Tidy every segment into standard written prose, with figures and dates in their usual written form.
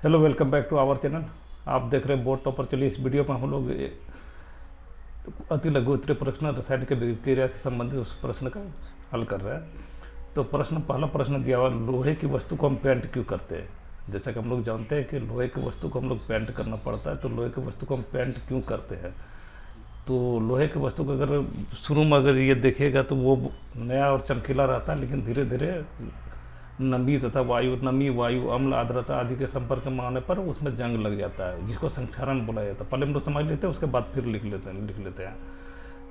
Hello, welcome back to our channel. आप देख रहे हैं बोर्ड टॉपर। चलिए, इस वीडियो में हम लोग अति लघु उत्तरीय प्रश्न रसायन के विक्रिया से संबंधित उस प्रश्न का हल कर रहे हैं। तो पहला प्रश्न दिया हुआ, लोहे की वस्तु को हम पेंट क्यों करते हैं। जैसा कि हम लोग जानते हैं कि लोहे की वस्तु को हम लोग पेंट करना पड़ता है, तो लोहे की वस्तु को हम पेंट क्यों करते हैं। तो लोहे की वस्तु को अगर शुरू में अगर ये देखिएगा तो वो नया और चमकीला रहता है, लेकिन धीरे धीरे नमी तथा नमी, वायु, अम्ल, आर्द्रता आदि के संपर्क में आने पर उसमें जंग लग जाता है, जिसको संक्षारण बोला जाता है। पहले हम लोग समझ लेते हैं, उसके बाद फिर लिख लेते हैं।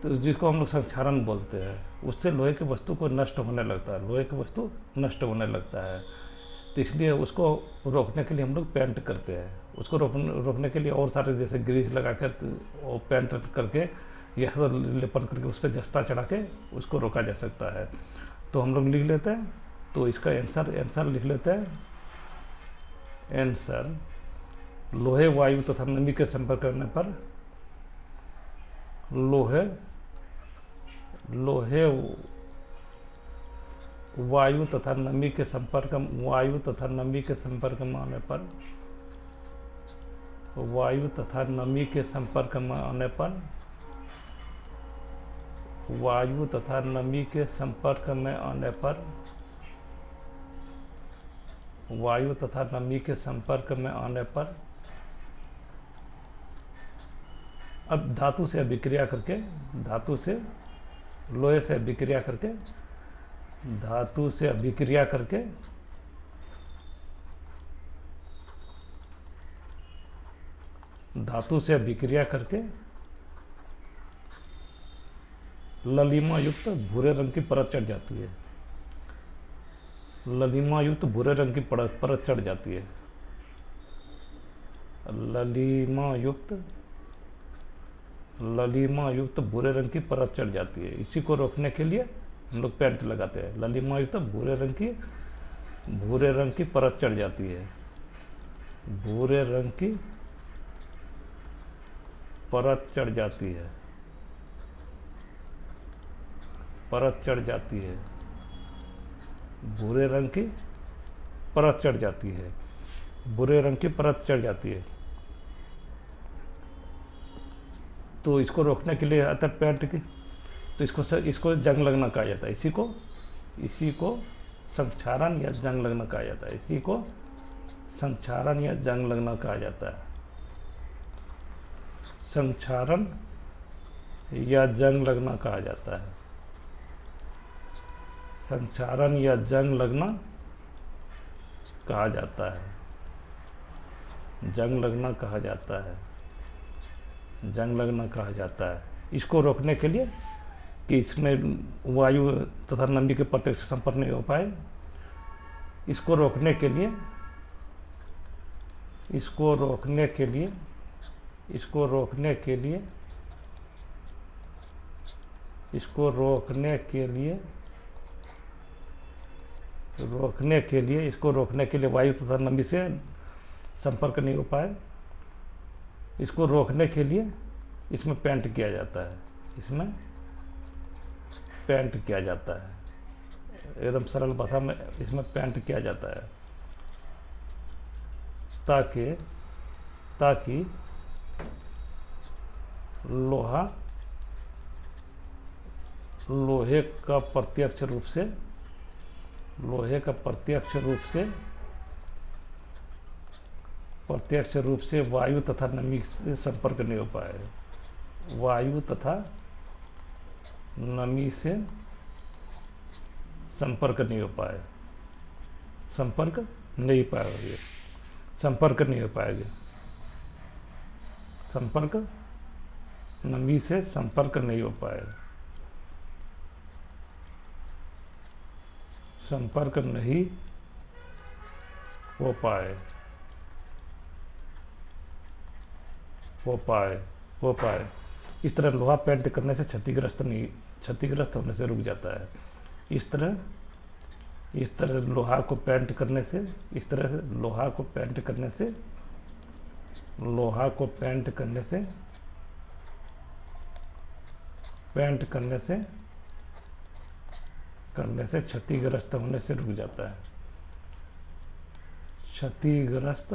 तो जिसको हम लोग संक्षारण बोलते हैं, उससे लोहे की वस्तु को नष्ट होने लगता है, लोहे की वस्तु नष्ट होने लगता है। तो इसलिए उसको रोकने के लिए हम लोग पेंट करते हैं। उसको रोकने के लिए और सारे जैसे ग्रीस लगा कर और पेंट करके या लेपन करके उस पर जस्ता चढ़ा के उसको रोका जा सकता है। तो हम लोग लिख लेते हैं। तो इसका आंसर लिख लेते हैं। आंसर, लोहे वायु तथा नमी के संपर्क करने पर लोहे वायु तथा नमी के संपर्क में आने पर वायु तथा नमी के संपर्क में आने पर वायु तथा नमी के संपर्क में आने पर वायु तथा नमी के संपर्क में आने पर अब धातु से अभिक्रिया करके धातु से लोहे से अभिक्रिया करके धातु से अभिक्रिया करके धातु से अभिक्रिया करके ललिमा युक्त भूरे रंग की परत चढ़ जाती है। ललिमा युक्त भूरे रंग की परत चढ़ जाती है। ललिमा युक्त भूरे रंग की परत चढ़ जाती है। इसी को रोकने के लिए हम लोग पेंट लगाते हैं। ललिमा युक्त भूरे रंग की परत चढ़ जाती है। भूरे रंग की परत चढ़ जाती है। परत चढ़ जाती है। भूरे रंग की परत चढ़ जाती है। भूरे रंग की परत चढ़ जाती है। तो इसको रोकने के लिए आता पेंट की, तो इसको जंग लगना कहा जाता है। इसी को संक्षारण या जंग लगना कहा जाता है। इसी को संक्षारण या जंग लगना कहा जाता है। संक्षारण या जंग लगना कहा जाता है। संक्षारण या जंग लगना कहा जाता है। जंग लगना कहा जाता है। जंग लगना कहा जाता है। इसको रोकने के लिए कि इसमें वायु तथा नमी के प्रत्यक्ष संपर्क नहीं हो पाए, इसको रोकने के लिए वायु तथा नमी से संपर्क नहीं हो पाए, इसको रोकने के लिए इसमें पेंट किया जाता है। इसमें पेंट किया जाता है। एकदम सरल भाषा में इसमें पेंट किया जाता है, ताकि लोहे का प्रत्यक्ष रूप से वायु तथा नमी से संपर्क नहीं हो पाए। वायु तथा नमी से संपर्क नहीं हो पाए। संपर्क नहीं पाएगा। संपर्क नहीं हो पाएगा। संपर्क नमी से संपर्क नहीं हो पाएगा। संपर्क नहीं हो पाए। इस तरह लोहा पेंट करने से क्षतिग्रस्त होने से रुक जाता है। इस तरह लोहा को पेंट करने से क्षतिग्रस्त होने से रुक जाता है। क्षतिग्रस्त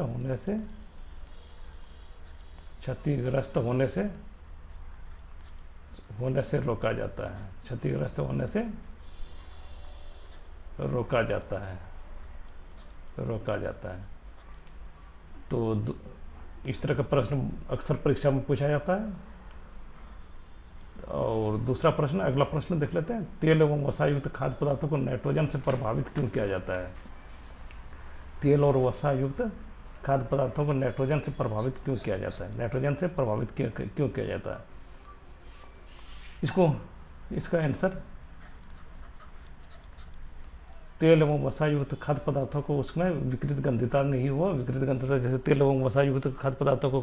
होने से रोका जाता है। क्षतिग्रस्त होने से रोका जाता है। तो इस तरह का प्रश्न अक्सर परीक्षा में पूछा जाता है। और दूसरा प्रश्न, अगला प्रश्न देख लेते हैं। तेल एवं वसायुक्त खाद्य पदार्थों को नाइट्रोजन से प्रभावित क्यों किया जाता है? तेल और वसायुक्त खाद्य पदार्थों को नाइट्रोजन से प्रभावित क्यों किया जाता है? नाइट्रोजन से प्रभावित क्यों किया जाता है? इसका आंसर, तेल एवं वसायुक्त खाद्य पदार्थों को उसमें विकृत गंधिता नहीं हुआ। विकृत गंधिता जैसे तेल एवं वसायुक्त खाद्य पदार्थों को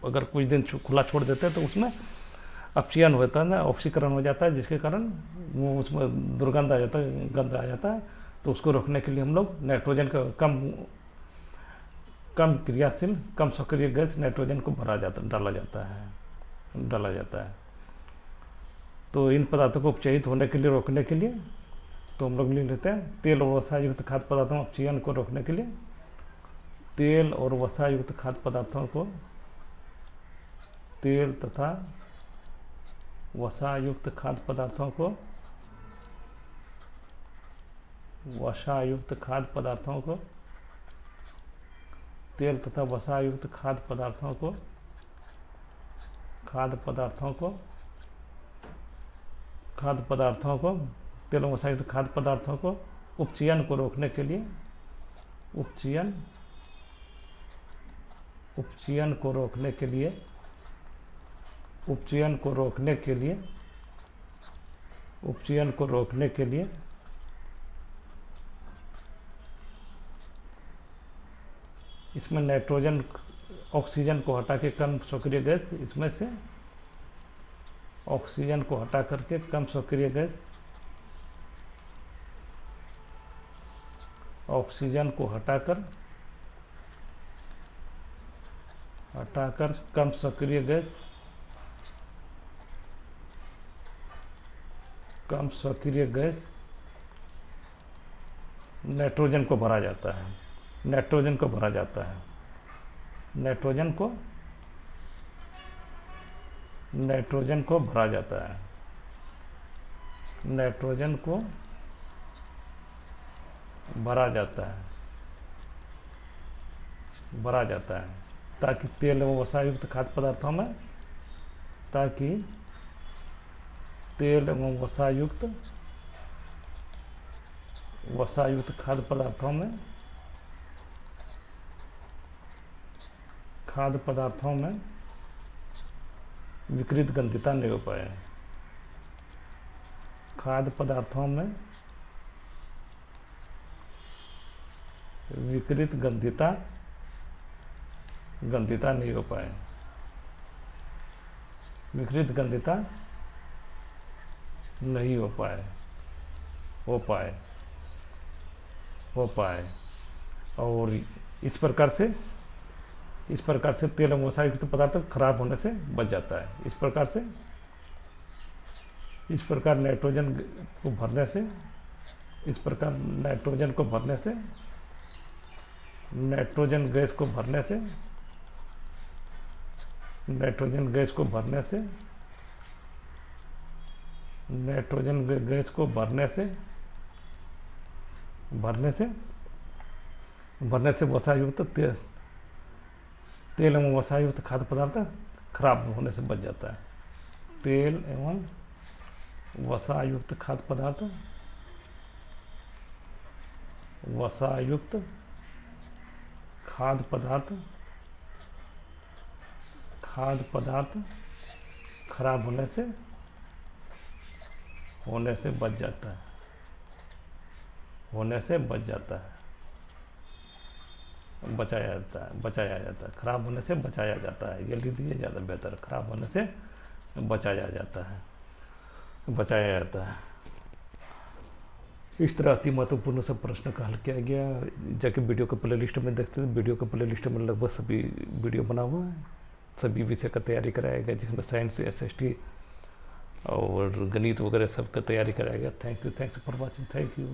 अगर कुछ दिन खुला छोड़ देते हैं तो उसमें अपचयन होता है ना, ऑक्सीकरण हो जाता है, जिसके कारण वो उसमें दुर्गंध आ जाता है, गंध आ जाता है। तो उसको रोकने के लिए हम लोग नाइट्रोजन का कम क्रियाशील, कम सक्रिय गैस नाइट्रोजन को डाला जाता है। तो इन पदार्थों को उपचयित होने के लिए, रोकने के लिए, तो हम लोग ले लेते हैं तेल और वसायुक्त खाद्य पदार्थों में अपचयन को रोकने के लिए तेल और वसायुक्त खाद्य पदार्थों को, तेल तथा वसायुक्त खाद्य पदार्थों को, तेल तथा वसायुक्त खाद्य पदार्थों को तेल और वसायुक्त खाद्य पदार्थों को उपचयन को रोकने के लिए, उपचयन को रोकने के लिए इसमें नाइट्रोजन, ऑक्सीजन को हटा के कम सक्रिय गैस, इसमें से ऑक्सीजन को हटा करके कम सक्रिय गैस, ऑक्सीजन को हटाकर कम सक्रिय गैस नाइट्रोजन को भरा जाता है। नाइट्रोजन को भरा जाता है। ताकि तेल एवं वसायुक्त खाद्य पदार्थों में, खाद्य पदार्थों में विकृत गंधिता नहीं हो पाए। खाद्य पदार्थों में विकृत गंधिता नहीं हो पाए। विकृत गंधिता नहीं हो पाए। और इस प्रकार से तेल एवं वसायुक्त पदार्थ खराब होने से बच जाता है। इस प्रकार नाइट्रोजन को भरने से, नाइट्रोजन गैस को भरने से वसायुक्त तेल एवं वसायुक्त खाद्य पदार्थ खराब होने से बच जाता है। तेल एवं वसायुक्त खाद्य पदार्थ खराब होने से बच जाता है। बचाया जाता है। खराब होने से बचाया जाता है। ये लिख दीजिए, ज़्यादा बेहतर। खराब होने से बचाया जाता है। इस तरह अति महत्वपूर्ण सब प्रश्न का हल किया गया। जाके वीडियो के प्लेलिस्ट में देखते हैं। वीडियो के प्लेलिस्ट में लगभग सभी वीडियो बना हुआ है। सभी विषय का तैयारी कराया गया, जिसमें साइंस, SST और गणित वगैरह सब का तैयारी कराया गया। Thanks for watching. Thank you.